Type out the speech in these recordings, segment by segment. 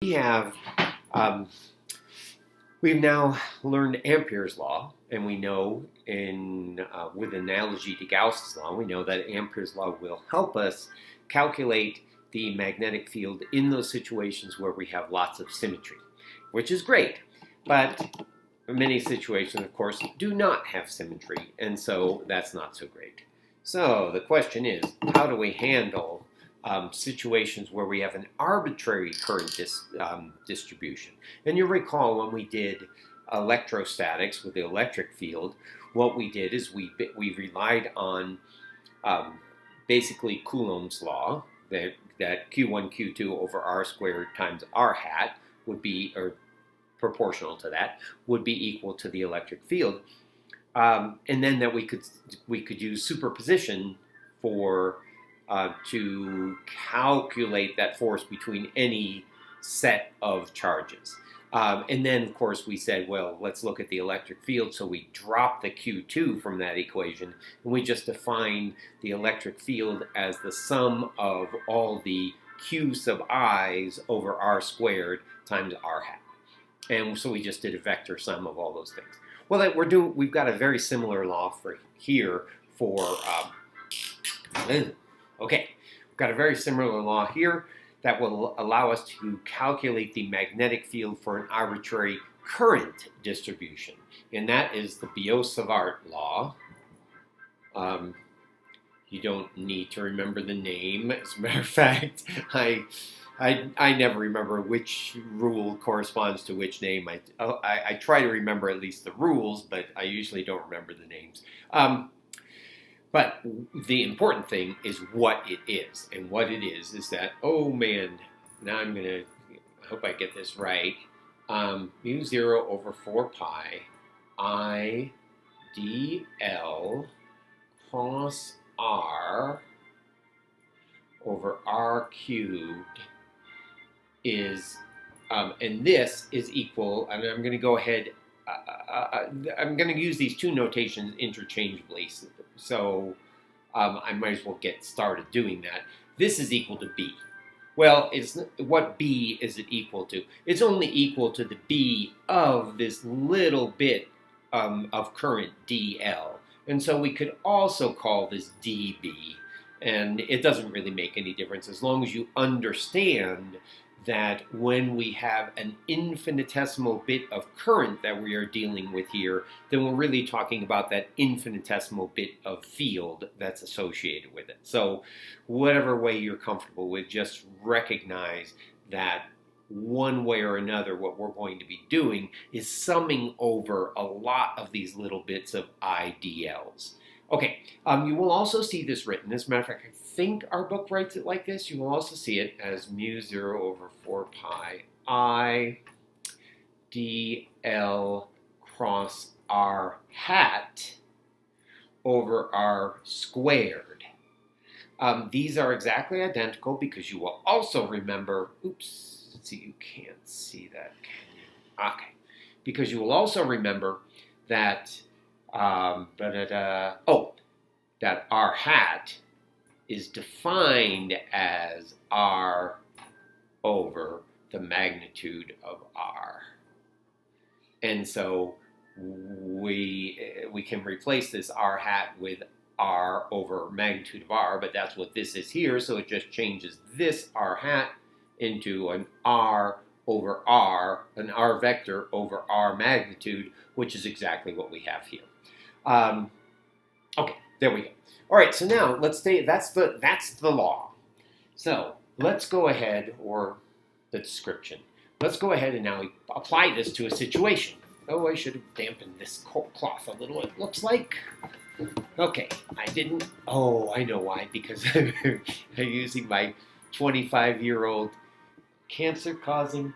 We have, we've now learned Ampere's law, and we know with analogy to Gauss's law, we know that Ampere's law will help us calculate the magnetic field in those situations where we have lots of symmetry, which is great. But many situations, of course, do not have symmetry, and so that's not so great. So the question is, how do we handle situations where we have an arbitrary current distribution? And you'll recall when we did electrostatics with the electric field, what we did is we relied on basically Coulomb's law, that Q1, Q2 over R squared times R hat would be, or proportional to that, would be equal to the electric field. And then that we could use superposition for to calculate that force between any set of charges. And then, of course, we said, well, let's look at the electric field. So we dropped the Q2 from that equation, and we just defined the electric field as the sum of all the Q sub i's over R squared times R hat. And so we just did a vector sum of all those things. Well, we've got a very similar law for here for, okay, we've got a very similar law here that will allow us to calculate the magnetic field for an arbitrary current distribution. And that is the Biot Savart Law. You don't need to remember the name. As a matter of fact, I never remember which rule corresponds to which name. I try to remember at least the rules, but I usually don't remember the names. But the important thing is what it is. And what it is that, oh man, now I hope I get this right. Mu 0 over 4 pi I dl cross R over R cubed is, and this is equal, and I'm going to go ahead, I'm going to use these two notations interchangeably, so I might as well get started doing that. This is equal to B. Well, what B is it equal to? It's only equal to the B of this little bit of current dl. And so we could also call this dB. And it doesn't really make any difference as long as you understand that when we have an infinitesimal bit of current that we are dealing with here, then we're really talking about that infinitesimal bit of field that's associated with it. So whatever way you're comfortable with, just recognize that one way or another, what we're going to be doing is summing over a lot of these little bits of IDLs. Okay, you will also see this written. As a matter of fact, I think our book writes it like this. You will also see it as mu 0 over 4 pi I dl cross R hat over R squared. These are exactly identical because you will also remember, oops, let's see, you can't see that, can you? Okay, because you will also remember that that R hat is defined as R over the magnitude of R. And so we can replace this R hat with R over magnitude of R, but that's what this is here, so it just changes this R hat into an R over R, an R vector over R magnitude, which is exactly what we have here. Okay, there we go. All right, so now let's say that's the law. So let's go ahead, or the description. Let's go ahead and now apply this to a situation. Oh, I should have dampened this cloth a little, it looks like. Okay, I didn't. Oh, I know why, because I'm using my 25-year-old cancer-causing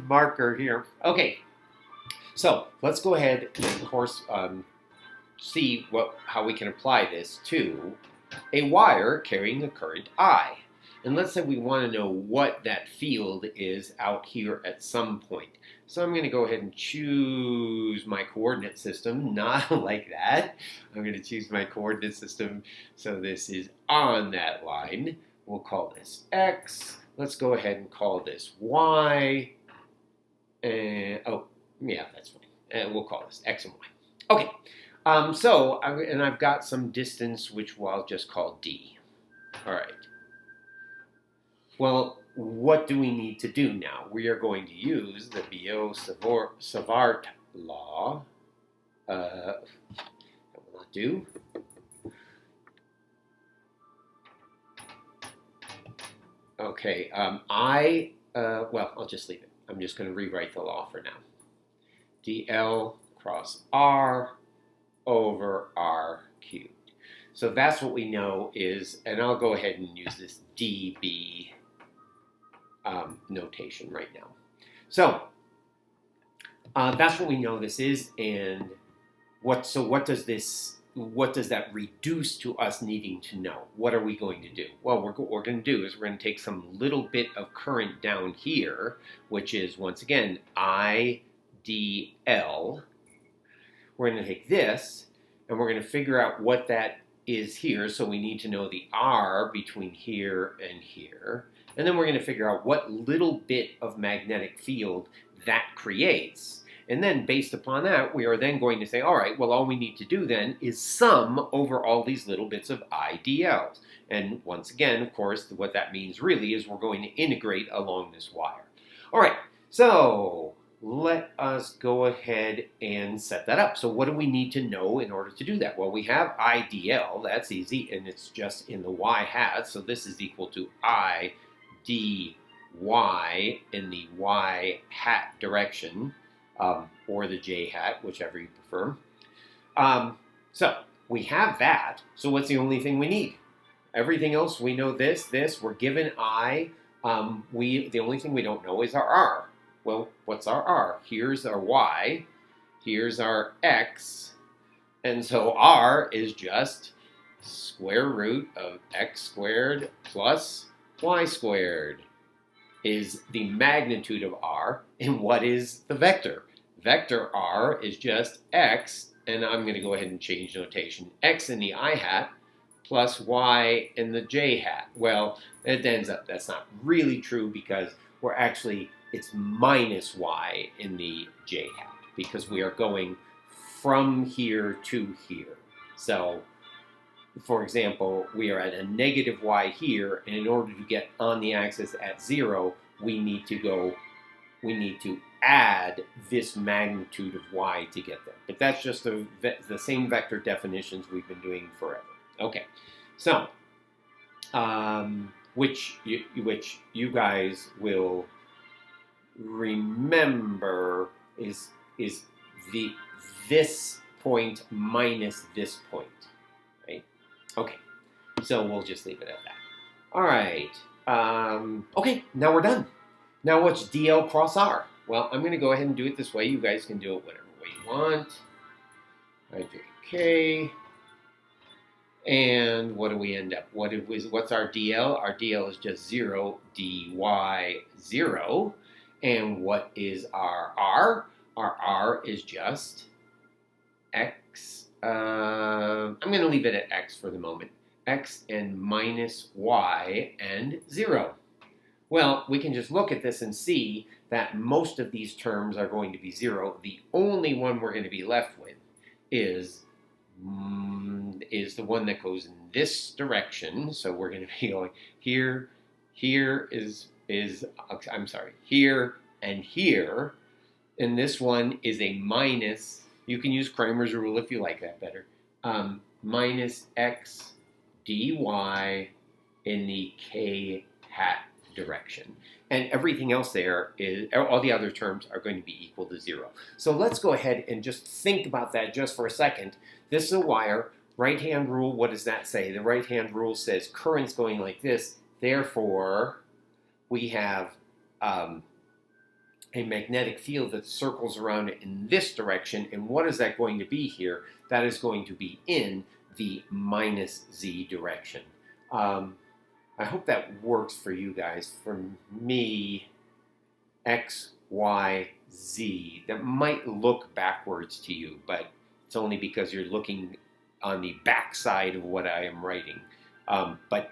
marker here. Okay, so let's go ahead and, of course, see how we can apply this to a wire carrying a current I. And let's say we want to know what that field is out here at some point. So I'm going to go ahead and choose my coordinate system, not like that. I'm going to choose my coordinate system so this is on that line. We'll call this X. let's go ahead and call this y. And, oh, yeah, that's fine. And we'll call this x and y. Okay, and I've got some distance, which I'll just call d. All right. Well, what do we need to do now? We are going to use the Biot Savart Law. That will not do. Okay, well, I'll just leave it. I'm just going to rewrite the law for now. dl cross r over r cubed. So that's what we know is, and I'll go ahead and use this dB notation right now. So that's what we know this is, and what does that reduce to us needing to know? What are we going to do? Well, what we're going to do is we're going to take some little bit of current down here, which is, once again, IDL. We're going to take this, and we're going to figure out what that is here. So we need to know the R between here and here. And then we're going to figure out what little bit of magnetic field that creates. And then based upon that, we are then going to say, all right, well, all we need to do then is sum over all these little bits of IDLs. And once again, of course, what that means really is we're going to integrate along this wire. All right, so let us go ahead and set that up. So what do we need to know in order to do that? Well, we have IDL, that's easy, and it's just in the y hat. So this is equal to I dy in the y hat direction, or the j hat, whichever you prefer. So we have that. So what's the only thing we need? Everything else, we know this, we're given I. The only thing we don't know is our R. Well, what's our R? Here's our Y, here's our X, and so R is just square root of X squared plus Y squared is the magnitude of R, and what is the vector? Vector R is just X, and I'm going to go ahead and change notation, X in the I hat plus Y in the J hat. Well, it ends up, that's not really true because we're actually, it's minus Y in the J hat because we are going from here to here. So, for example, we are at a negative Y here, and in order to get on the axis at 0, we need to add this magnitude of Y to get there. But that's just the same vector definitions we've been doing forever. Okay, so, which you guys will remember is this point minus this point, right? Okay, so we'll just leave it at that. All right. Okay, now we're done. Now what's DL cross R? Well, I'm going to go ahead and do it this way. You guys can do it whatever way you want. Okay. And what do we end up? What's our DL? Our DL is just 0, dy 0. And what is our R? Our R is just X. I'm going to leave it at X for the moment. X and minus Y and 0. Well, we can just look at this and see that most of these terms are going to be 0. The only one we're going to be left with is the one that goes in this direction. So we're going to be going here, here and here. And this one is a minus. You can use Kramer's rule if you like that better. Minus X dy in the k hat direction. And everything else there is, all the other terms are going to be equal to 0. So let's go ahead and just think about that just for a second. This is a wire. Right-hand rule, what does that say? The right-hand rule says current's going like this. Therefore, we have a magnetic field that circles around it in this direction. And what is that going to be here? That is going to be in the minus z direction. I hope that works for you guys. For me, X, Y, Z, that might look backwards to you, but it's only because you're looking on the back side of what I am writing. But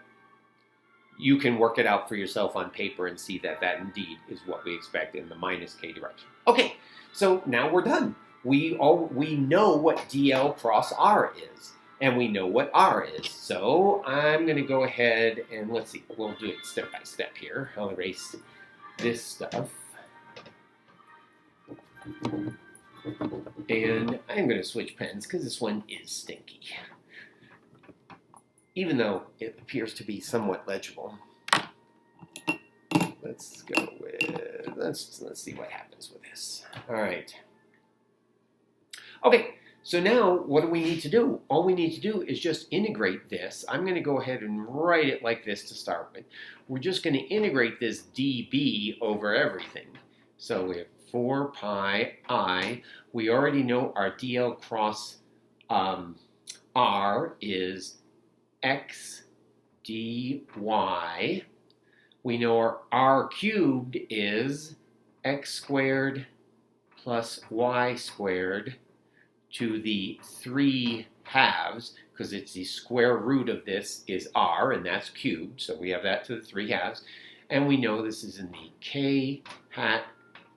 you can work it out for yourself on paper and see that that indeed is what we expect in the minus k direction. Okay, so now we're done. We know what dl cross r is, and we know what r is. So I'm going to go ahead and let's see. We'll do it step by step here. I'll erase this stuff. And I'm going to switch pens because this one is stinky, even though it appears to be somewhat legible. Let's go with, let's see what happens with this. All right. Okay, so now what do we need to do? All we need to do is just integrate this. I'm going to go ahead and write it like this to start with. We're just going to integrate this dB over everything. So we have 4 pi I. We already know our dl cross r is x dy. We know our r cubed is x squared plus y squared to the 3 halves, because it's the square root of this is r, and that's cubed, so we have that to the 3 halves. And we know this is in the k hat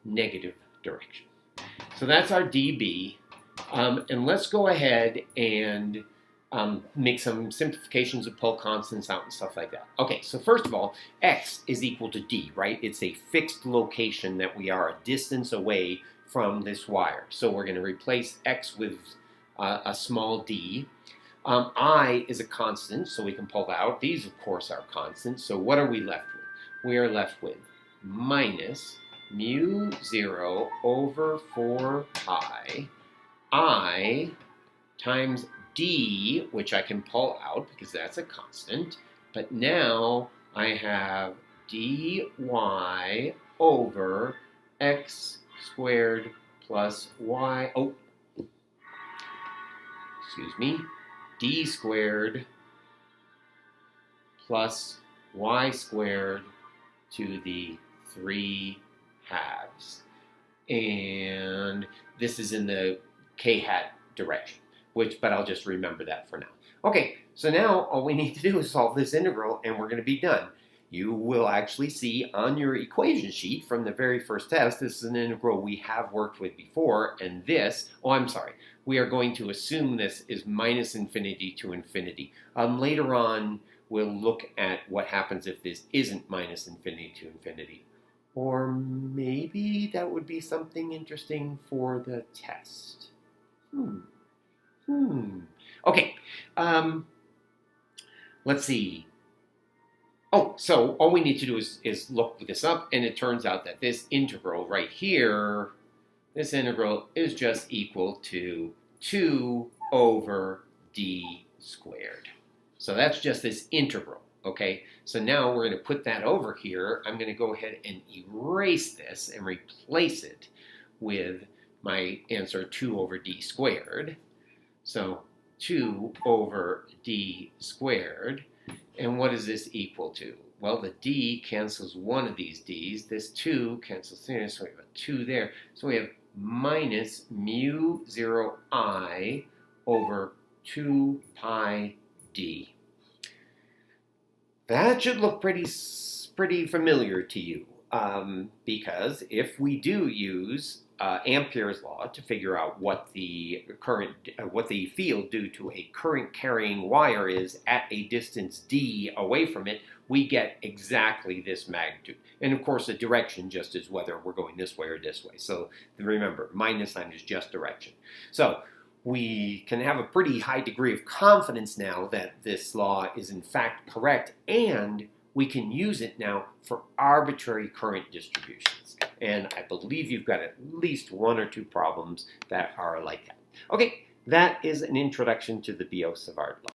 negative direction. So that's our dB. And let's go ahead and make some simplifications of pull constants out and stuff like that. Okay, so first of all, x is equal to d, right? It's a fixed location that we are a distance away from this wire. So we're going to replace x with a small d. I is a constant, so we can pull that out. These, of course, are constants. So what are we left with? We are left with minus mu 0 over 4 pi I times d, which I can pull out because that's a constant. But now I have dy over x squared plus y, d squared plus y squared to the 3 halves. And this is in the k hat direction, but I'll just remember that for now. Okay, so now all we need to do is solve this integral and we're going to be done. You will actually see on your equation sheet from the very first test, this is an integral we have worked with before, and this, we are going to assume this is minus infinity to infinity. Later on, we'll look at what happens if this isn't minus infinity to infinity. Or maybe that would be something interesting for the test. Okay, let's see. Oh, so all we need to do is look this up, and it turns out that this integral right here, this integral is just equal to 2 over d squared. So that's just this integral, okay? So now we're going to put that over here. I'm going to go ahead and erase this and replace it with my answer 2 over d squared. So 2 over d squared. And what is this equal to? Well, the d cancels one of these d's. This 2 cancels there, so we have a 2 there. So we have minus mu 0 I over 2 pi d. That should look pretty familiar to you, because if we do use Ampere's law to figure out what the field due to a current carrying wire is at a distance d away from it, we get exactly this magnitude. And of course, the direction just is whether we're going this way or this way. So remember, minus sign is just direction. So we can have a pretty high degree of confidence now that this law is in fact correct, and we can use it now for arbitrary current distributions. And I believe you've got at least 1 or 2 problems that are like that. Okay, that is an introduction to the Biot Savart Law.